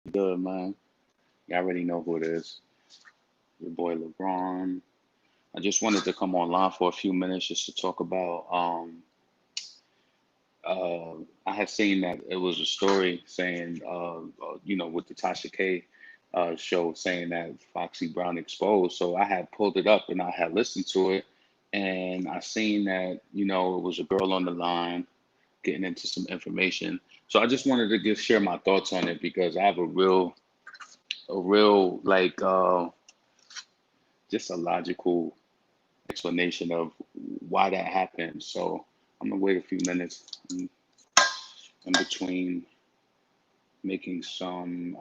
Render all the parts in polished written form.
Good, man. You already know who it is. Your boy LeBron. I just wanted to come online for a few minutes just to talk about. Uh, I had seen that it was a story saying, with the Tasha K show saying that Foxy Brown exposed. So I had pulled it up and I had listened to it, and I seen that it was a girl on the line getting into some information. So I just wanted to just share my thoughts on it because I have a real like just a logical explanation of why that happened. So I'm gonna wait a few minutes in between making some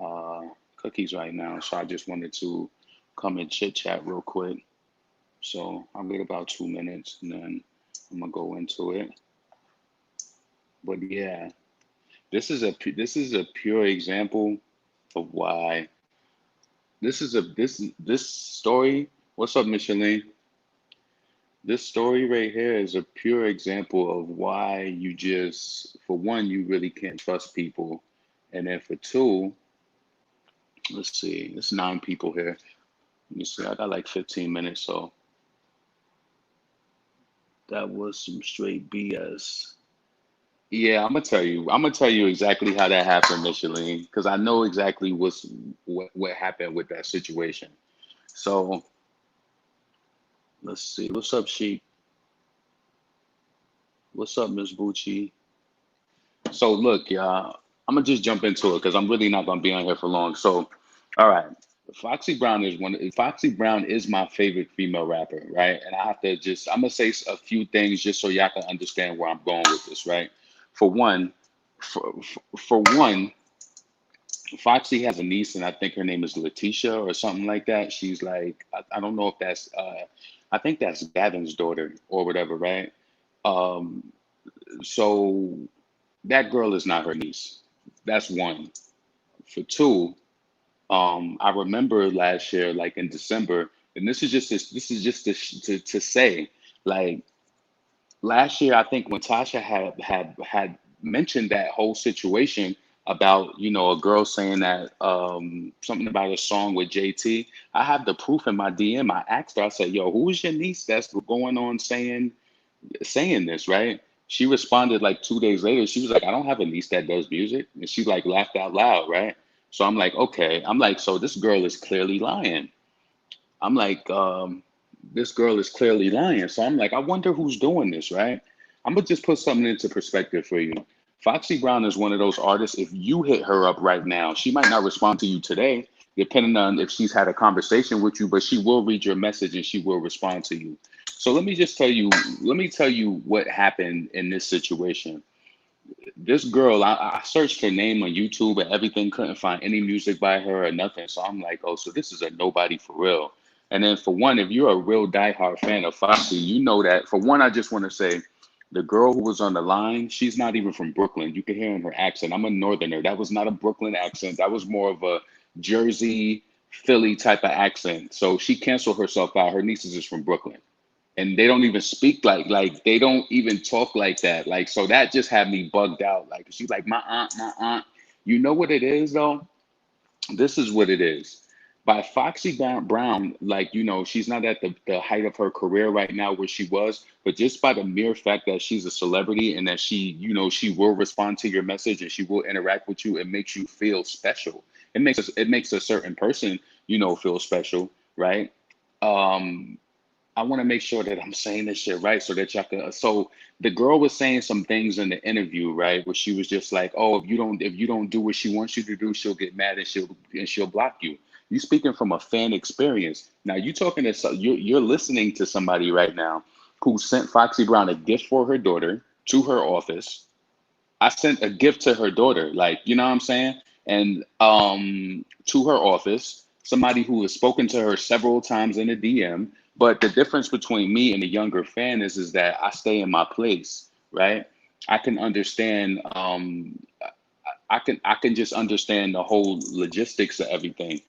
cookies right now. So I just wanted to come and chit chat real quick. So I'll wait about 2 minutes and then I'm gonna go into it. But yeah, this is a pure example of why this story. What's up, Micheline? This story right here is a pure example of why you just, for one, you really can't trust people. And then for two, let's see, it's 9 people here. Let me see, I got like 15 minutes, so that was some straight BS. Yeah, I'm gonna tell you exactly how that happened, Micheline, because I know exactly what happened with that situation. So let's see. What's up, Sheik? What's up, Miss Bucci? So look, y'all, I'm gonna just jump into it because I'm really not gonna be on here for long. So, all right, Foxy Brown is my favorite female rapper, right? And I have to just, I'm gonna say a few things just so y'all can understand where I'm going with this, right? For one, for one, Foxy has a niece, and I think her name is Letitia or something like that. She's like, I don't know if that's, I think that's Gavin's daughter or whatever, right? Um, so that girl is not her niece. That's one. For two, I remember last year, like in December, and this is just to say, like last year, I think when Tasha had mentioned that whole situation about a girl saying that something about a song with JT. I have the proof in my DM. I asked her, I said, "Yo, who is your niece that's going on saying this, right?" She responded like 2 days later. She was like, "I don't have a niece that does music," and she like laughed out loud, right? So I'm like, okay. I'm like, so this girl is clearly lying. I'm like, this girl is clearly lying. So I'm like, I wonder who's doing this, right? I'm gonna just put something into perspective for you. Foxy Brown is one of those artists. If you hit her up right now, she might not respond to you today, depending on if she's had a conversation with you, but she will read your message and she will respond to you. So let me tell you what happened in this situation. This girl, I searched her name on YouTube and everything, couldn't find any music by her or nothing. So I'm like, oh, so this is a nobody for real. And then for one, if you're a real diehard fan of Foxy, you know that. For one, I just want to say, the girl who was on the line, she's not even from Brooklyn. You can hear in her accent. I'm a northerner. That was not a Brooklyn accent. That was more of a Jersey, Philly type of accent. So she canceled herself out. Her nieces is from Brooklyn and they don't even speak like they don't even talk like that. Like so that just had me bugged out. Like she's like my aunt. You know what it is though? This is what it is. By Foxy Brown, like she's not at the height of her career right now where she was, but just by the mere fact that she's a celebrity and that she will respond to your message and she will interact with you, it makes you feel special. It makes a certain person, feel special, right? Um, I want to make sure that I'm saying this shit right so that y'all can. So the girl was saying some things in the interview, right, where she was just like, "Oh, if you don't do what she wants you to do, she'll get mad and she'll block you." You speaking from a fan experience. Now you talking to you're listening to somebody right now who sent Foxy Brown a gift for her daughter to her office. I sent a gift to her daughter, like, you know what I'm saying? And to her office, somebody who has spoken to her several times in a DM. But the difference between me and the younger fan is that I stay in my place, right? I can understand I can just understand the whole logistics of everything.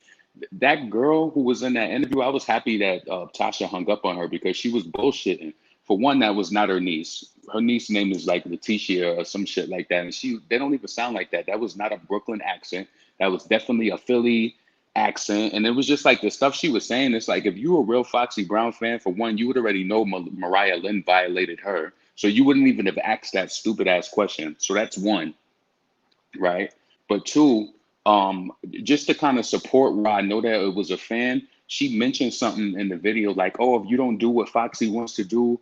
That girl who was in that interview, I was happy that Tasha hung up on her because she was bullshitting. For one, that was not her niece. Her niece name is like Letitia or some shit like that, and they don't even sound like that. That was not a Brooklyn accent. that was definitely a Philly accent. And it was just like the stuff she was saying. It's like if you were a real Foxy Brown fan, for one, you would already know Mariah Lynn violated her. So you wouldn't even have asked that stupid ass question. So that's one, right? But two, just to kind of support where I know that it was a fan, she mentioned something in the video like, "Oh, if you don't do what Foxy wants to do,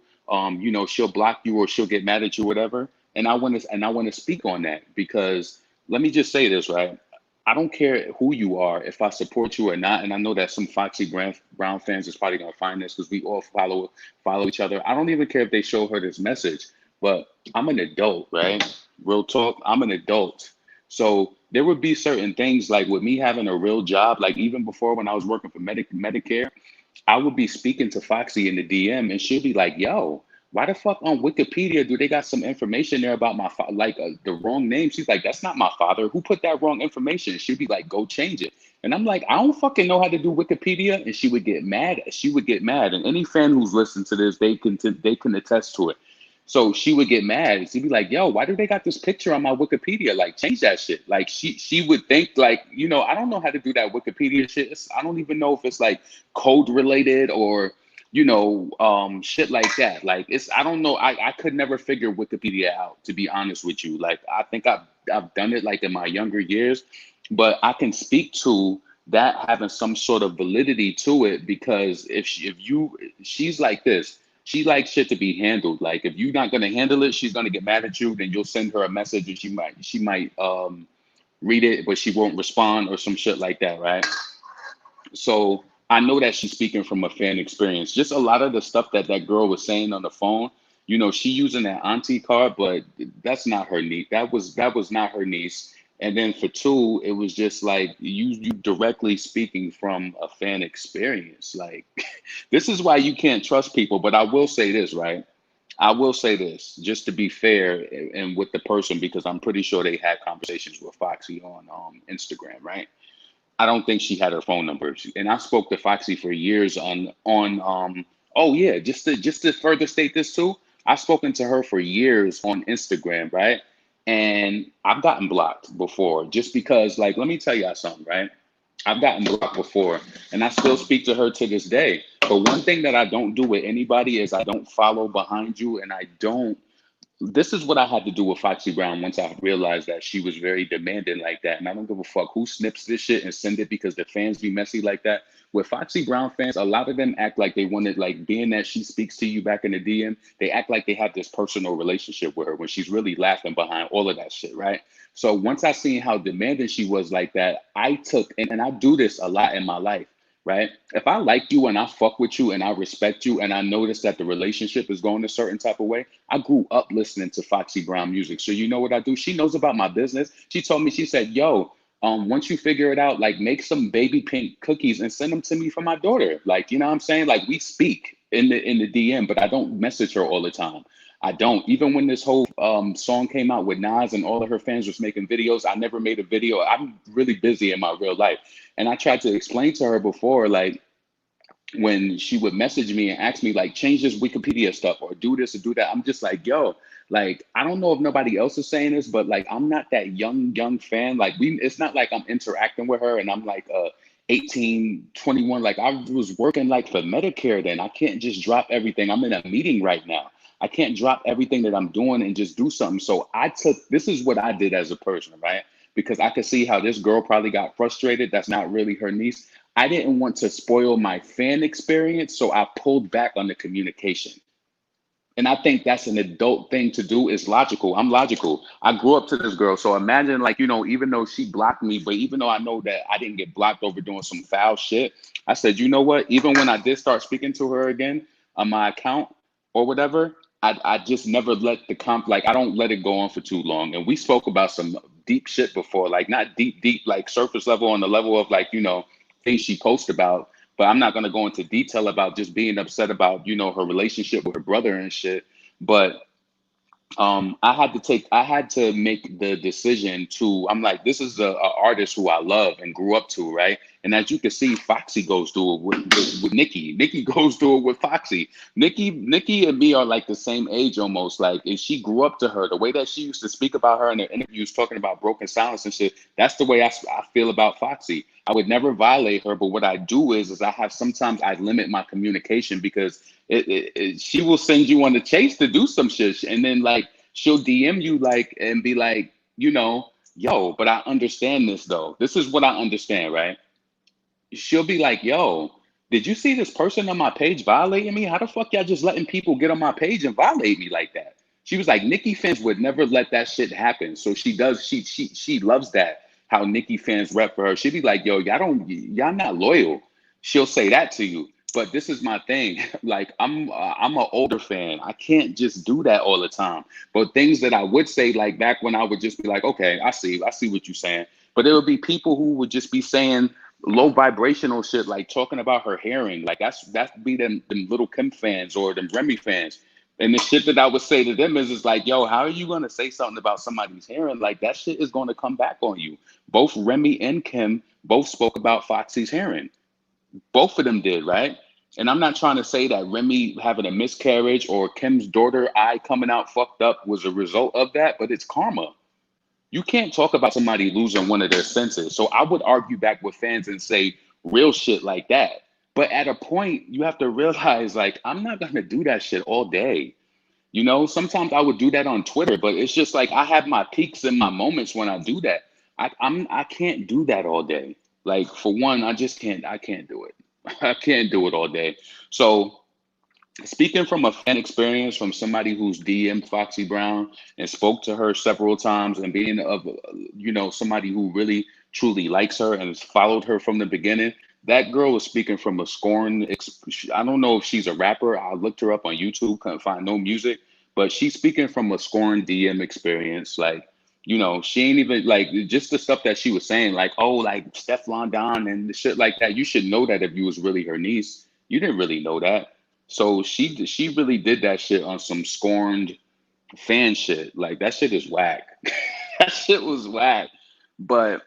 she'll block you or she'll get mad at you, whatever." And I want to speak on that because let me just say this, right? I don't care who you are, if I support you or not, and I know that some Foxy Brown fans is probably gonna find this because we all follow each other. I don't even care if they show her this message, but I'm an adult, right? Real talk, I'm an adult. So there would be certain things like with me having a real job, like even before when I was working for Medicare, I would be speaking to Foxy in the DM, and she'll be like, "Yo, why the fuck on Wikipedia do they got some information there about my the wrong name?" She's like, "That's not my father. Who put that wrong information?" She'd be like, "Go change it." And I'm like, "I don't fucking know how to do Wikipedia," and she would get mad. She would get mad, and any fan who's listened to this, they can attest to it. So she would get mad. She'd be like, "Yo, why do they got this picture on my Wikipedia? Like, change that shit." Like, she would think like, I don't know how to do that Wikipedia shit. I don't even know if it's like code related or shit like that. Like, I don't know. I could never figure Wikipedia out, to be honest with you. Like, I think I've done it like in my younger years, but I can speak to that having some sort of validity to it because she's like this. She likes shit to be handled. Like, if you're not gonna handle it, she's gonna get mad at you. Then you'll send her a message, and she might read it, but she won't respond or some shit like that, right? So I know that she's speaking from a fan experience. Just a lot of the stuff that that girl was saying on the phone, she using that auntie card, but that's not her niece. That was not her niece. And then for two, it was just like you directly speaking from a fan experience. Like, this is why you can't trust people. But I will say this, right? I will say this, just to be fair and with the person, because I'm pretty sure they had conversations with Foxy on Instagram, right? I don't think she had her phone number. And I spoke to Foxy for years on oh yeah, just to further state this too, I've spoken to her for years on Instagram, right? And I've gotten blocked before just because, like, let me tell y'all something, right? I've gotten blocked before and I still speak to her to this day. But one thing that I don't do with anybody is I don't follow behind you and I don't this is what I had to do with Foxy Brown once I realized that she was very demanding like that. And I don't give a fuck who snips this shit and send it because the fans be messy like that. With Foxy Brown fans, a lot of them act like they wanted, like, being that she speaks to you back in the DM, they act like they have this personal relationship with her when she's really laughing behind all of that shit, right? So once I seen how demanding she was like that, I took, and I do this a lot in my life, right? If I like you and I fuck with you and I respect you and I notice that the relationship is going a certain type of way, I grew up listening to Foxy Brown music. So you know what I do? She knows about my business. She told me, she said, "Yo, once you figure it out, like, make some baby pink cookies and send them to me for my daughter." Like, you know what I'm saying? Like, we speak in the DM, but I don't message her all the time. I don't. Even when this whole song came out with Nas and all of her fans was making videos, I never made a video. I'm really busy in my real life. And I tried to explain to her before, like, when she would message me and ask me, like, change this Wikipedia stuff or do this or do that, I'm just like, yo, like, I don't know if nobody else is saying this, but like, I'm not that young fan. Like, it's not like I'm interacting with her and I'm like 18, 21. Like, I was working like for Medicare then. I can't just drop everything. I'm in a meeting right now. I can't drop everything that I'm doing and just do something. So this is what I did as a person, right? Because I could see how this girl probably got frustrated. That's not really her niece. I didn't want to spoil my fan experience, so I pulled back on the communication. And I think that's an adult thing to do. Is logical. I'm logical. I grew up to this girl. So imagine, like, even though she blocked me, but even though I know that I didn't get blocked over doing some foul shit, I said, you know what? Even when I did start speaking to her again on my account or whatever, I just never let like, I don't let it go on for too long. And we spoke about some deep shit before, like, not deep, like surface level, on the level of, like, things she posts about, but I'm not going to go into detail about just being upset about, her relationship with her brother and shit. But I had to make the decision to, I'm like, this is a artist who I love and grew up to, right? And as you can see, Foxy goes through it with Nicki. Nicki goes through it with Foxy. Nicki and me are like the same age almost. Like, and she grew up to her. The way that she used to speak about her in her interviews, talking about broken silence and shit, that's the way I feel about Foxy. I would never violate her, but what I do is I have, sometimes I limit my communication because she will send you on the chase to do some shit, and then like she'll DM you like and be like, yo, but I understand this though. This is what I understand, right? She'll be like, yo, did you see this person on my page violating me? How the fuck y'all just letting people get on my page and violate me like that? She was like, Nicki fans would never let that shit happen. So she loves that. How Nicki fans rep for her. She'd be like, yo, y'all not loyal. She'll say that to you. But this is my thing. Like I'm an older fan. I can't just do that all the time. But things that I would say, like back when I would just be like, okay, I see what you're saying. But there would be people who would just be saying low vibrational shit, like talking about her hearing. Like that's be them little Kim fans or them Remy fans. And the shit that I would say to them is like, yo, how are you gonna say something about somebody's hearing? Like that shit is gonna come back on you. Both Remy and Kim both spoke about Foxy's hearing. Both of them did, right? And I'm not trying to say that Remy having a miscarriage or Kim's daughter eye coming out fucked up was a result of that, but it's karma. You can't talk about somebody losing one of their senses. So I would argue back with fans and say real shit like that. But at a point, you have to realize, like, I'm not gonna do that shit all day. Sometimes I would do that on Twitter, but it's just like I have my peaks and my moments when I do that. I can't do that all day. Like for one, I can't do it. I can't do it all day. So speaking from a fan experience, from somebody who's DM'd Foxy Brown and spoke to her several times, and being somebody who really truly likes her and has followed her from the beginning, that girl was speaking from a scorn. I don't know if she's a rapper. I looked her up on YouTube, couldn't find no music, but she's speaking from a scorn DM experience. Like, she ain't even like just the stuff that she was saying, like, oh, like Steph London and the shit like that. You should know that if you was really her niece. You didn't really know that. So she really did that shit on some scorned fan shit. Like that shit is whack. That shit was whack. But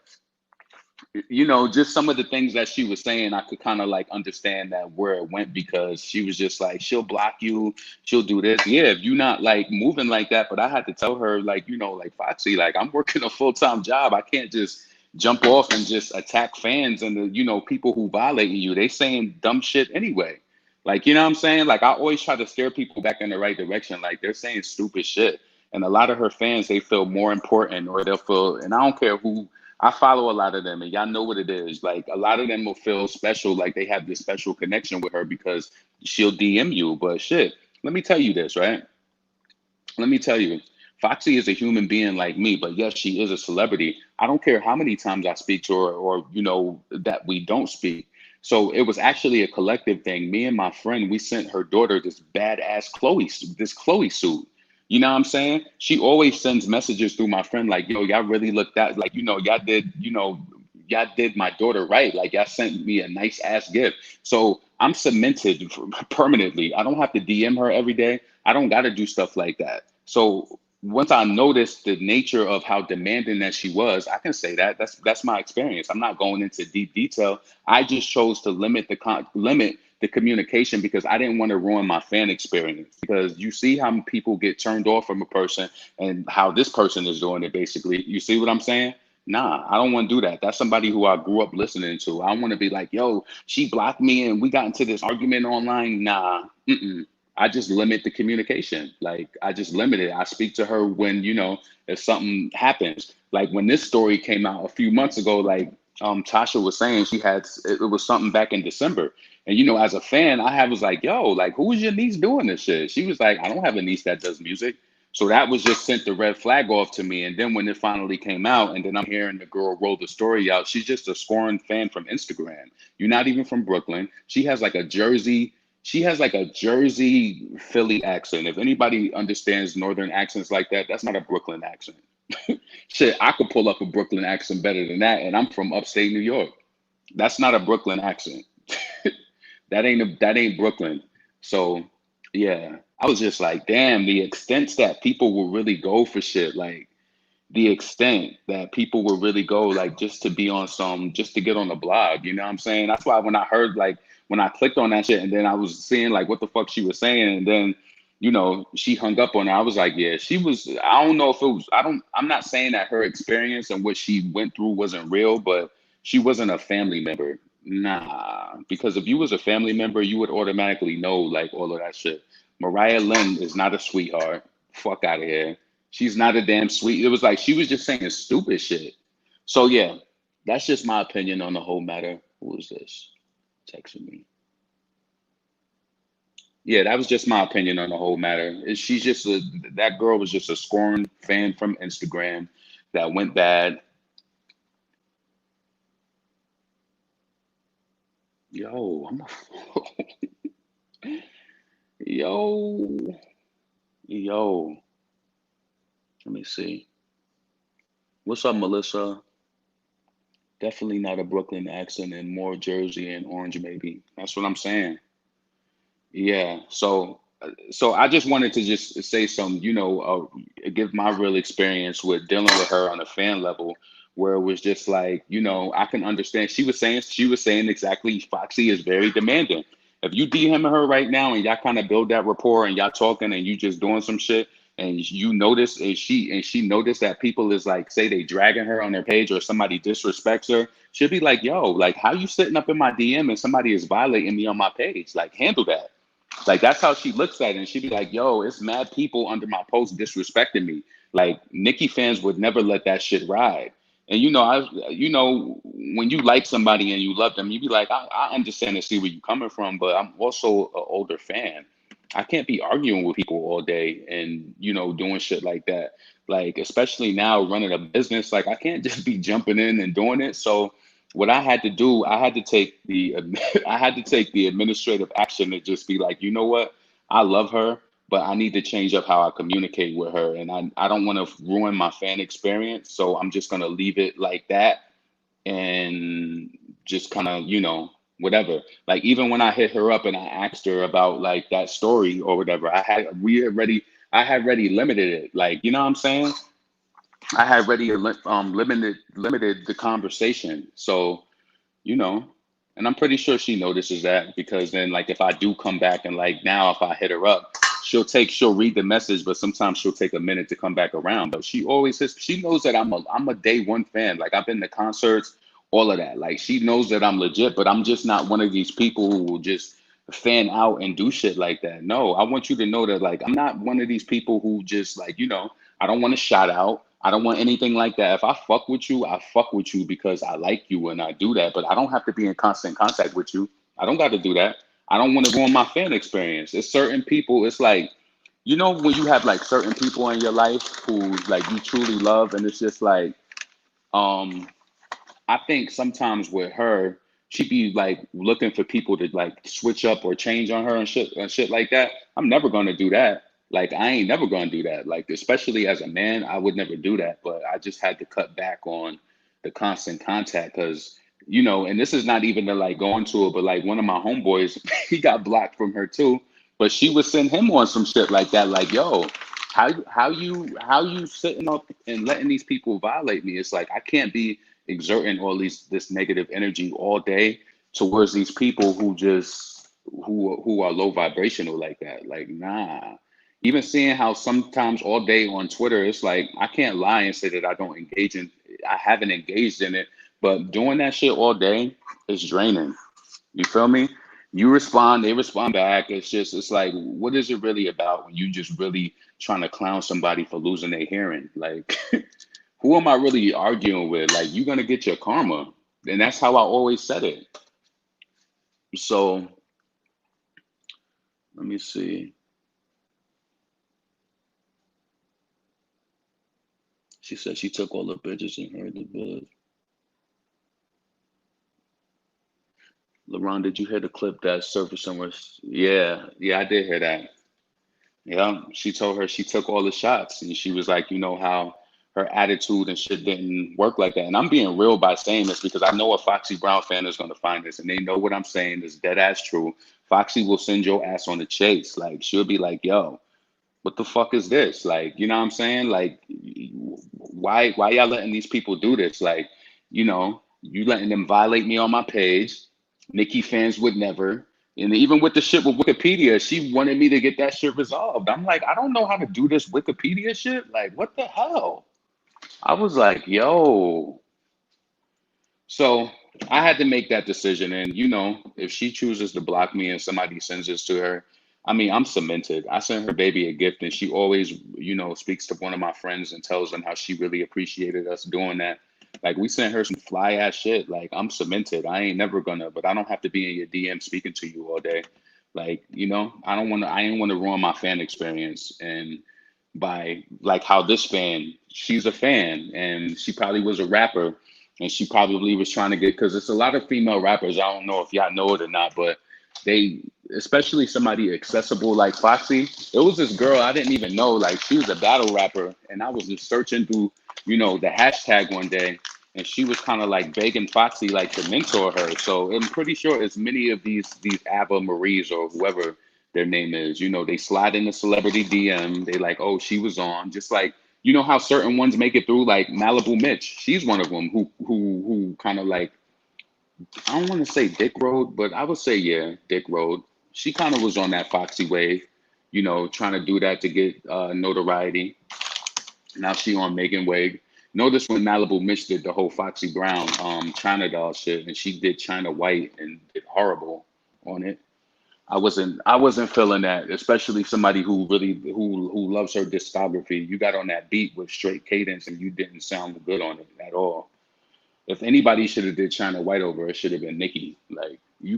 just some of the things that she was saying, I could kind of like understand that where it went, because she was just like, she'll block you, she'll do this. Yeah, if you're not like moving like that. But I had to tell her, like, like Foxy, like I'm working a full-time job. I can't just jump off and just attack fans and the people who violating you. They saying dumb shit anyway. Like, you know what I'm saying? Like I always try to steer people back in the right direction. Like they're saying stupid shit. And a lot of her fans, they feel more important, or they'll feel, and I don't care who, I follow a lot of them, and y'all know what it is. Like a lot of them will feel special, like they have this special connection with her because she'll DM you. But shit, let me tell you this, right? Let me tell you, Foxy is a human being like me, but yes, she is a celebrity. I don't care how many times I speak to her, or that we don't speak. So it was actually a collective thing. Me and my friend, we sent her daughter this badass Chloe suit. You know what I'm saying? She always sends messages through my friend like, yo, y'all really looked at, like, y'all did my daughter right. Like y'all sent me a nice ass gift. So I'm cemented permanently. I don't have to DM her every day. I don't got to do stuff like that. So once I noticed the nature of how demanding that she was, I can say that that's my experience. I'm not going into deep detail. I just chose to limit the communication because I didn't want to ruin my fan experience. Because you see how people get turned off from a person and how this person is doing it. Basically, you see what I'm saying? Nah, I don't want to do that. That's somebody who I grew up listening to. I want to be like, yo, she blocked me and we got into this argument online. Nah, I just limit the communication. Like I just limit it. I speak to her when, if something happens. Like when this story came out a few months ago, like Tasha was saying, it was something back in December. And as a fan, was like, yo, like who is your niece doing this shit? She was like, I don't have a niece that does music. So that was just sent the red flag off to me. And then when it finally came out, and then I'm hearing the girl roll the story out, she's just a scorned fan from Instagram. You're not even from Brooklyn. She has like a Jersey Philly accent. If anybody understands northern accents like that, that's not a Brooklyn accent. Shit, I could pull up a Brooklyn accent better than that, and I'm from upstate New York. That's not a Brooklyn accent. That ain't Brooklyn. So Yeah, I was just like, damn, the extent that people will really go for shit. Like, the extent that people will really go, like, just to be on some, just to get on the blog, you know what I'm saying? That's why when I heard, like, when I clicked on that shit and then I was seeing like what the fuck she was saying, and then, she hung up on it. I was like, yeah, she was, I don't know if it was, I'm not saying that her experience and what she went through wasn't real, but she wasn't a family member. Nah, because if you was a family member, you would automatically know like all of that shit. Mariah Lynn is not a sweetheart. Fuck out of here. She's not a damn sweet. It was like she was just saying stupid shit. So yeah, that's just my opinion on the whole matter. Who is this texting me? Yeah, that was just my opinion on the whole matter. She's just that girl was just a scorned fan from Instagram that went bad. Yo, yo, yo. Let me see. What's up, Melissa? Definitely not a Brooklyn accent and more Jersey and Orange, maybe. That's what I'm saying. Yeah. So I just wanted to just say some, give my real experience with dealing with her on a fan level, where it was just like, I can understand. She was saying exactly. Foxy is very demanding. If you DM her right now and y'all kind of build that rapport and y'all talking and you just doing some shit and you notice and she noticed that people is like say they dragging her on their page or somebody disrespects her, she'll be like, yo, like how you sitting up in my DM and somebody is violating me on my page? Like handle that. Like that's how she looks at it, and she'd be like, "Yo, it's mad people under my post disrespecting me. Like Nicki fans would never let that shit ride." And when you like somebody and you love them, you be like, I understand and see where you're coming from, but I'm also an older fan. I can't be arguing with people all day and doing shit like that. Like especially now running a business, like I can't just be jumping in and doing it. So what I had to do, I had to take the I had to take the administrative action to just be like, you know what? I love her, but I need to change up how I communicate with her. And I don't want to ruin my fan experience. So I'm just gonna leave it like that and just kind of, whatever. Like even when I hit her up and I asked her about like that story or whatever, I had already limited it. Like, you know what I'm saying? I had already limited the conversation. So you know. And I'm pretty sure she notices that because then, like, if I do come back and like now, if I hit her up, she'll read the message, but sometimes she'll take a minute to come back around. But she knows that I'm a day one fan. Like I've been to concerts, all of that. Like she knows that I'm legit, but I'm just not one of these people who will just fan out and do shit like that. No, I want you to know that like I'm not one of these people who just like, I don't want to shout out. I don't want anything like that. If I fuck with you, I fuck with you because I like you and I do that. But I don't have to be in constant contact with you. I don't got to do that. I don't want to ruin my fan experience. It's certain people. It's like, when you have like certain people in your life who like you truly love, and it's just like, um, I think sometimes with her, she be like looking for people to like switch up or change on her and shit like that. I'm never gonna do that. Like I ain't never gonna do that. Like especially as a man, I would never do that. But I just had to cut back on the constant contact because and this is not even to like go into it, but like one of my homeboys, he got blocked from her too. But she would send him on some shit like that, like, yo, how you sitting up and letting these people violate me? It's like I can't be exerting all this negative energy all day towards these people who are low vibrational like that. Like, nah. Even seeing how sometimes all day on Twitter, it's like I can't lie and say that I haven't engaged in it, but doing that shit all day is draining. You feel me? You respond, they respond back. It's like, what is it really about when you just really trying to clown somebody for losing their hearing? Like, who am I really arguing with? Like, you're gonna get your karma. And that's how I always said it. So let me see. She said she took all the bitches and heard the buzz. LeBron, did you hear the clip that surfaced somewhere? Yeah, yeah, I did hear that. Yeah, she told her she took all the shots, and she was like, you know how her attitude and shit didn't work like that. And I'm being real by saying this because I know a Foxy Brown fan is going to find this and they know what I'm saying is dead ass true. Foxy will send your ass on the chase. Like, she'll be like, yo, what the fuck is this? Like, you know what I'm saying? Like, why y'all letting these people do this? Like, you letting them violate me on my page. Nikki fans would never. And even with the shit with Wikipedia, she wanted me to get that shit resolved. I'm like, I don't know how to do this Wikipedia shit. Like, what the hell? I was like, yo. So I had to make that decision. And, if she chooses to block me and somebody sends this to her, I mean, I'm cemented. I sent her baby a gift and she always, speaks to one of my friends and tells them how she really appreciated us doing that. Like, we sent her some fly ass shit. Like, I'm cemented. I ain't never gonna, but I don't have to be in your DM speaking to you all day. Like, I ain't want to ruin my fan experience. And by like how this fan, she's a fan and she probably was a rapper and she probably was trying to get, because it's a lot of female rappers. I don't know if y'all know it or not, but they, especially somebody accessible like Foxy. There was this girl I didn't even know, like she was a battle rapper, and I was just searching through, the hashtag one day, and she was kind of like begging Foxy like to mentor her. So I'm pretty sure as many of these Ava Maries or whoever their name is, they slide in the celebrity DM. They like, oh, she was on, just like, how certain ones make it through, like Malibu Mitch. She's one of them who kind of like, I don't want to say Dick Road, but I would say, yeah, Dick Road. She kind of was on that Foxy wave, trying to do that to get notoriety. Now she on Megan Wade. Notice when Malibu Mitch did the whole Foxy Brown China doll shit, and she did China White and did horrible on it. I wasn't feeling that, especially somebody who really who loves her discography. You got on that beat with straight cadence and you didn't sound good on it at all. If anybody should have did China White over, it should have been Nicki. Like, you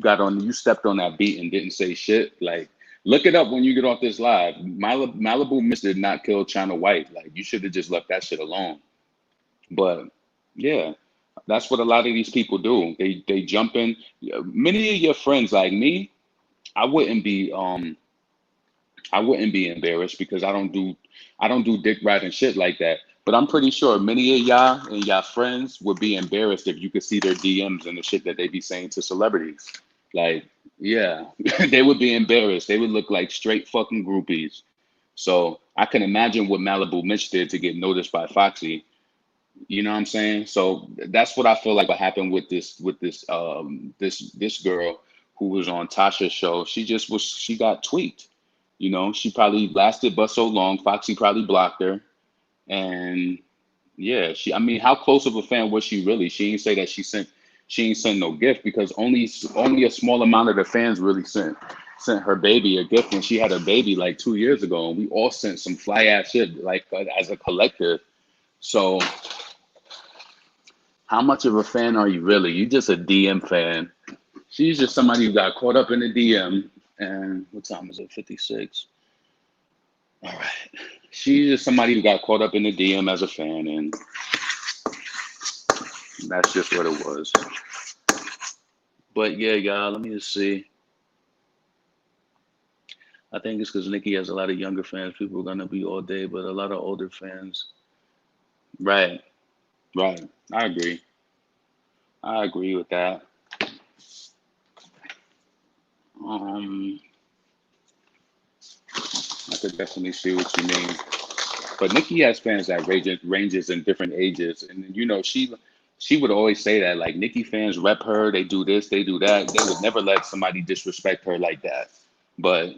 stepped on that beat and didn't say shit. Like, look it up when you get off this live. Malibu Miss did not kill China White. Like, you should have just left that shit alone. But yeah, that's what a lot of these people do. They jump in. Many of your friends like me, I wouldn't be embarrassed because I don't do dick riding shit like that. But I'm pretty sure many of y'all and y'all friends would be embarrassed if you could see their DMs and the shit that they be saying to celebrities. Like, yeah, they would be embarrassed. They would look like straight fucking groupies. So I can imagine what Malibu Mitch did to get noticed by Foxy. You know what I'm saying? So that's what I feel like what happened with this girl who was on Tasha's show. She got tweaked. She probably lasted but so long. Foxy probably blocked her. And yeah, I mean, how close of a fan was she really? She didn't say that she ain't sent no gift because only a small amount of the fans really sent her baby a gift when she had a baby like 2 years ago. And we all sent some fly ass shit like as a collective. So how much of a fan are you really? You just a DM fan. She's just somebody who got caught up in the DM. And what time is it? 56. All right. She's just somebody who got caught up in the DM as a fan, and that's just what it was. But yeah, y'all, let me just see. I think it's because Nikki has a lot of younger fans. People are gonna be all day, but a lot of older fans. Right, right. I agree. I agree with that. Um, I could definitely see what you mean. But Nikki has fans that ranges in different ages, and she would always say that like Nikki fans rep her, they do this, they do that. They would never let somebody disrespect her like that. But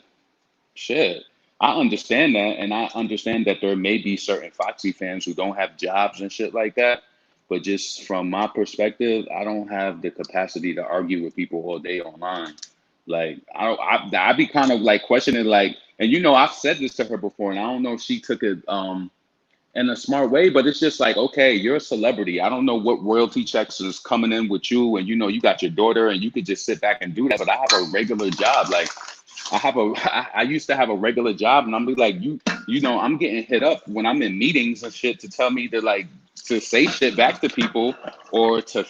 shit, I understand that, and I understand that there may be certain Foxy fans who don't have jobs and shit like that. But just from my perspective, I don't have the capacity to argue with people all day online. Like I be kind of like questioning like, and I've said this to her before, and I don't know if she took it in a smart way, but it's just like, okay, you're a celebrity. I don't know what royalty checks is coming in with you, and you got your daughter, and you could just sit back and do that. But I have a regular job. Like I used to have a regular job, and I'm be like, I'm getting hit up when I'm in meetings and shit to tell me to say shit back to people or to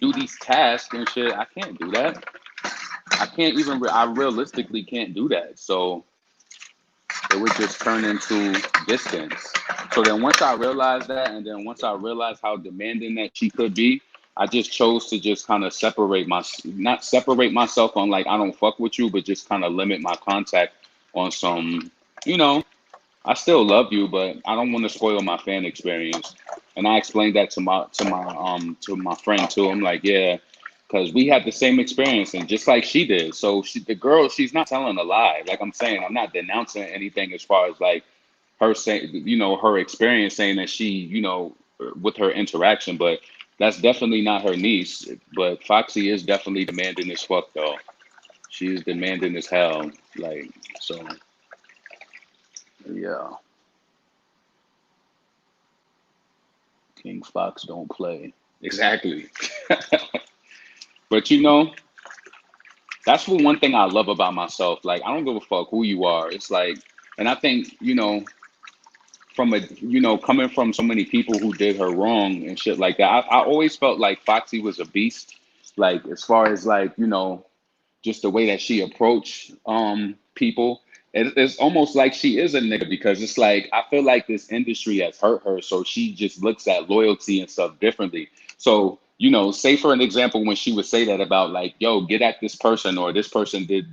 do these tasks and shit. I can't do that. I can't even. I realistically can't do that. So it would just turn into distance. So then once I realized that, and then once I realized how demanding that she could be, I just chose to just kind of not separate myself on like I don't fuck with you, but just kind of limit my contact on some, you know, I still love you, but I don't want to spoil my fan experience. And I explained that to my friend too. I'm like, yeah, because we had the same experience, and just like she did. So the girl, she's not telling a lie. Like I'm saying, I'm not denouncing anything as far as like her saying, her experience saying that she, with her interaction, but that's definitely not her niece. But Foxy is definitely demanding as fuck though. She is demanding as hell. Like, so yeah. King Fox don't play. Exactly. But that's one thing I love about myself. Like I don't give a fuck who you are. It's like, and I think, from coming from so many people who did her wrong and shit like that, I always felt like Foxy was a beast. Like as far as like, just the way that she approached people. It's almost like she is a nigga because it's like I feel like this industry has hurt her, so she just looks at loyalty and stuff differently. So say for an example, when she would say that about like, yo, get at this person, or this person did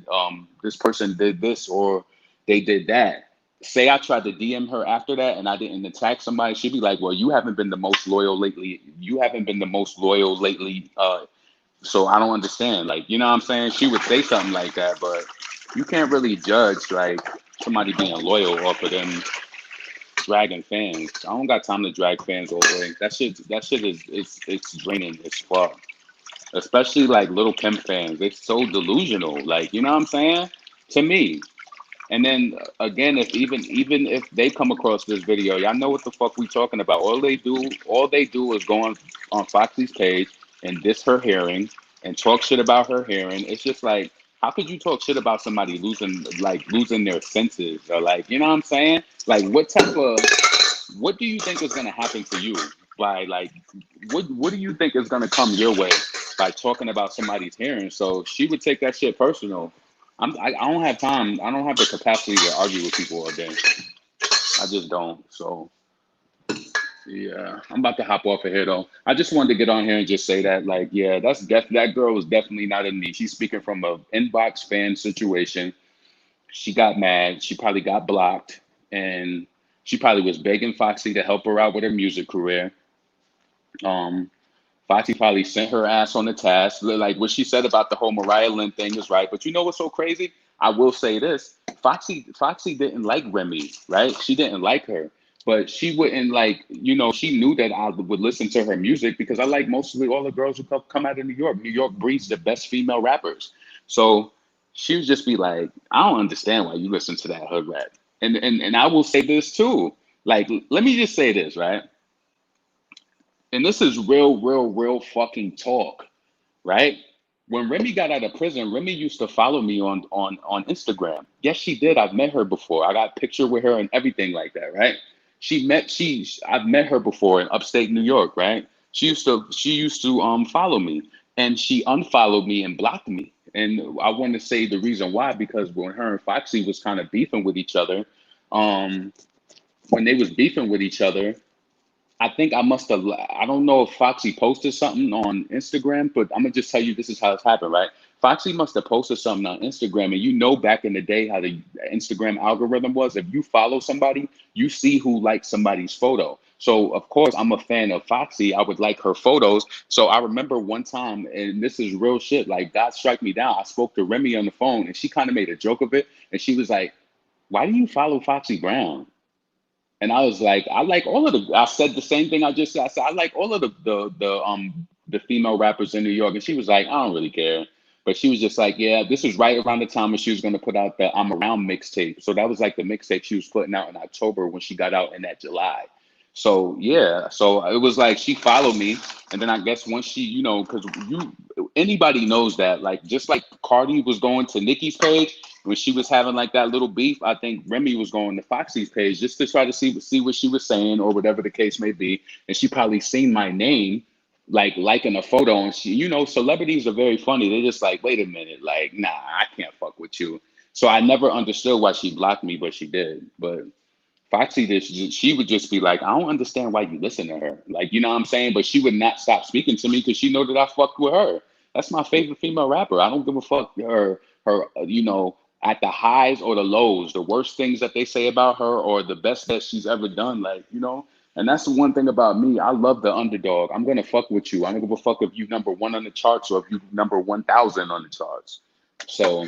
this, or they did that. Say I tried to DM her after that and I didn't attack somebody, she'd be like, well, you haven't been the most loyal lately. You haven't been the most loyal lately. So I don't understand. Like, you know what I'm saying? She would say something like that, but you can't really judge like somebody being loyal off of them dragging fans. I don't got time to drag fans all the way. That shit is it's draining as fuck. Especially like Little Pimp fans. They're so delusional. Like, you know what I'm saying? To me. And then again, if even if they come across this video, y'all know what the fuck we talking about. All they do is go on Foxy's page and diss her hearing and talk shit about her hearing. It's just like, how could you talk shit about somebody losing their senses, or like, you know what I'm saying? Like, what do you think is gonna happen to you by like, what do you think is gonna come your way by talking about somebody's hearing? So she would take that shit personal. I don't have time. I don't have the capacity to argue with people all day. I just don't. So yeah, I'm about to hop off of here though. I just wanted to get on here and just say that, like, yeah, that girl was definitely not in me. She's speaking from a inbox fan situation. She got mad. She probably got blocked, and she probably was begging Foxy to help her out with her music career. Um, Foxy probably sent her ass on the task. Like what she said about the whole Mariah Lynn thing is right. But you know what's so crazy? I will say this. Foxy didn't like Remy, right? She didn't like her. But she wouldn't like, she knew that I would listen to her music because I like mostly all the girls who come out of New York. New York breeds the best female rappers. So she would just be like, I don't understand why you listen to that hood rap. And I will say this too. Like, let me just say this, right? And this is real fucking talk, right? When Remy got out of prison, Remy used to follow me on Instagram. Yes, she did. I've met her before. I got a picture with her and everything like that, right? I've met her before in upstate New York, right? She used to follow me, and she unfollowed me and blocked me. And I want to say the reason why, because when her and Foxy was kind of beefing with each other, um, when they was beefing with each other, I think I must have. I don't know if Foxy posted something on Instagram, but I'm gonna just tell you this is how it's happened, right? Foxy must have posted something on Instagram, and back in the day how the Instagram algorithm was. If you follow somebody, you see who likes somebody's photo. So of course I'm a fan of Foxy. I would like her photos. So I remember one time, and this is real shit. Like God strike me down. I spoke to Remy on the phone, and she kind of made a joke of it, and she was like, "Why do you follow Foxy Brown?" And I was like, I like all of the. I said the same thing I just said. I said I like all of the female rappers in New York, and she was like, I don't really care. But she was just like, yeah, this was right around the time when she was going to put out the I'm Around mixtape. So that was like the mixtape she was putting out in October when she got out in that July. So yeah, so it was like she followed me, and then I guess once she, because anybody knows that, like just like Cardi was going to Nicki's page when she was having like that little beef, I think Remy was going to Foxy's page just to try to see what she was saying or whatever the case may be, and she probably seen my name like liking a photo, and she, celebrities are very funny. They're just like, wait a minute, like, nah, I can't fuck with you. So I never understood why she blocked me, but she did. But Foxy, she would just be like, I don't understand why you listen to her. Like, you know what I'm saying? But she would not stop speaking to me because she know that I fucked with her. That's my favorite female rapper. I don't give a fuck at the highs or the lows, the worst things that they say about her or the best that she's ever done. Like, and that's the one thing about me. I love the underdog. I'm gonna fuck with you. I don't give a fuck if you number one on the charts or if you number 1,000 on the charts. So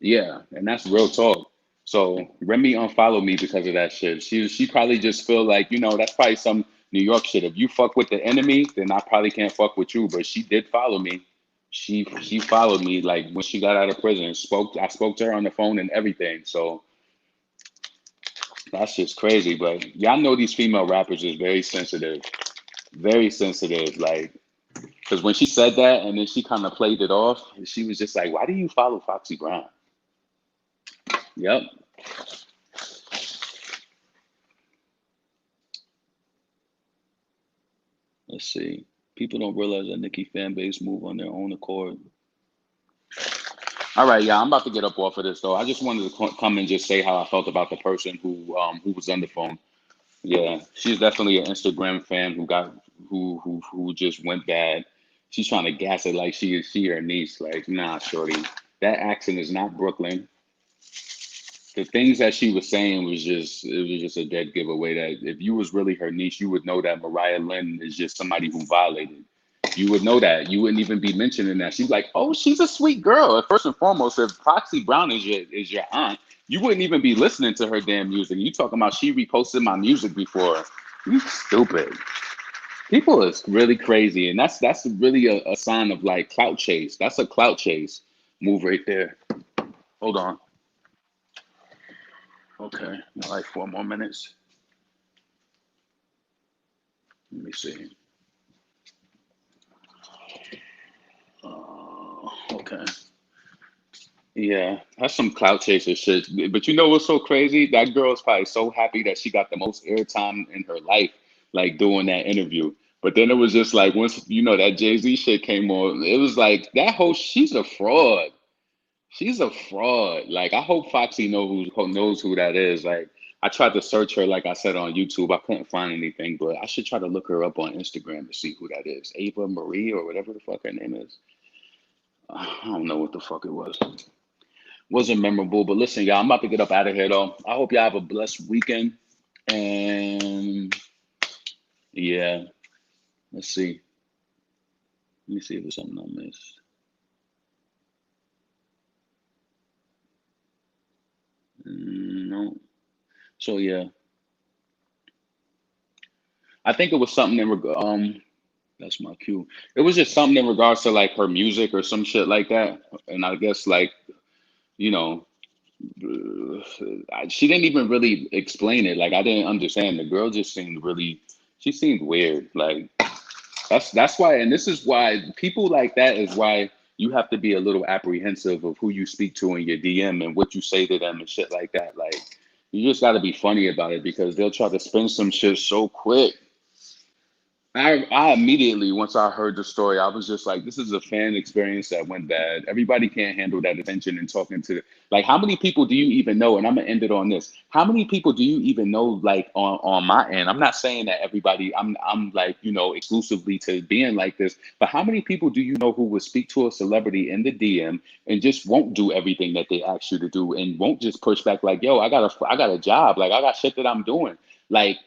yeah, and that's real talk. So Remy unfollowed me because of that shit. She probably just feel like, that's probably some New York shit. If you fuck with the enemy, then I probably can't fuck with you. But she did follow me. She followed me like when she got out of prison. I spoke to her on the phone and everything. So that's just crazy. But y'all know these female rappers is very sensitive. Very sensitive. Like, because when she said that and then she kind of played it off, she was just like, why do you follow Foxy Brown? Yep. Let's see. People don't realize that Nicki fan base move on their own accord. All right, yeah, I'm about to get up off of this though. I just wanted to come and just say how I felt about the person who was on the phone. Yeah, she's definitely an Instagram fan who just went bad. She's trying to gas it like she her niece. Like, nah, shorty, that accent is not Brooklyn. The things that she was saying was just a dead giveaway that if you was really her niece, you would know that Mariah Lynn is just somebody who violated. You would know that. You wouldn't even be mentioning that. She's like, oh, she's a sweet girl. And first and foremost, if Foxy Brown is your aunt, you wouldn't even be listening to her damn music. You talking about she reposted my music before. You stupid. People is really crazy. And that's really a sign of like clout chase. That's a clout chase move right there. Hold on. Okay, like 4 more minutes. Let me see. Okay. Yeah, that's some clout chaser shit. But you know what's so crazy? That girl is probably so happy that she got the most airtime in her life, like doing that interview. But then it was just like once that Jay-Z shit came on, it was like that whole she's a fraud. She's a fraud. Like I hope Foxy knows who that is. Like I tried to search her, like I said on YouTube, I couldn't find anything, but I should try to look her up on Instagram to see who that is. Ava Marie or whatever the fuck her name is. I don't know what the fuck it was. Wasn't memorable, but listen, y'all, I'm about to get up out of here though. I hope y'all have a blessed weekend. And yeah, let's see. Let me see if there's something I missed. No. So yeah, I think it was something that's my cue. It was just something in regards to like her music or some shit like that. And I guess like, you know, she didn't even really explain it. Like I didn't understand. The girl just she seemed weird. Like that's why, and this is why people like that is why you have to be a little apprehensive of who you speak to in your DM and what you say to them and shit like that. Like you just got to be funny about it because they'll try to spin some shit so quick. I immediately, once I heard the story, I was just like, this is a fan experience that went bad. Everybody can't handle that attention and talking to, like, how many people do you even know? And I'm gonna end it on this. How many people do you even know, like, on my end? I'm not saying that everybody, I'm like, exclusively to being like this, but how many people do you know who would speak to a celebrity in the DM and just won't do everything that they ask you to do and won't just push back like, yo, I got a job, like, I got shit that I'm doing, like.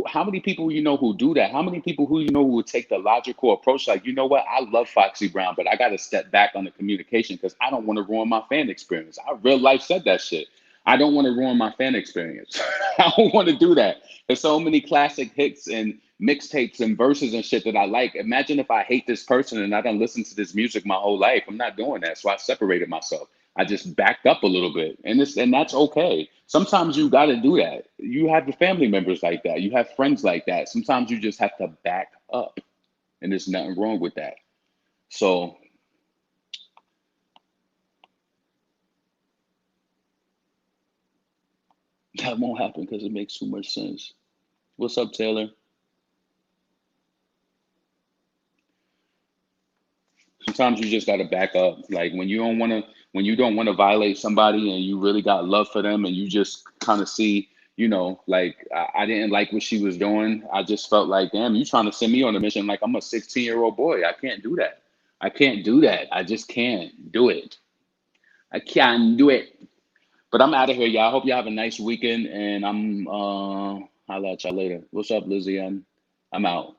How many people who do that? How many people who would take the logical approach? Like, you know what? I love Foxy Brown, but I got to step back on the communication because I don't want to ruin my fan experience. I real life said that shit. I don't want to ruin my fan experience. I don't want to do that. There's so many classic hits and mixtapes and verses and shit that I like. Imagine if I hate this person and I don't listen to this music my whole life. I'm not doing that. So I separated myself. I just backed up a little bit, and that's okay. Sometimes you got to do that. You have the family members like that. You have friends like that. Sometimes you just have to back up, and there's nothing wrong with that. So that won't happen because it makes too much sense. What's up, Taylor? Sometimes you just got to back up. Like when you don't want to violate somebody, and you really got love for them, and you just kind of see Like I didn't like what she was doing. I just felt like, damn, you trying to send me on a mission like I'm a 16-year-old boy. I can't do that. I can't do that. I just can't do it. I can't do it. But I'm out of here, y'all. I hope y'all have a nice weekend, and I'm holla at y'all later. What's up, Lizzie? I'm out.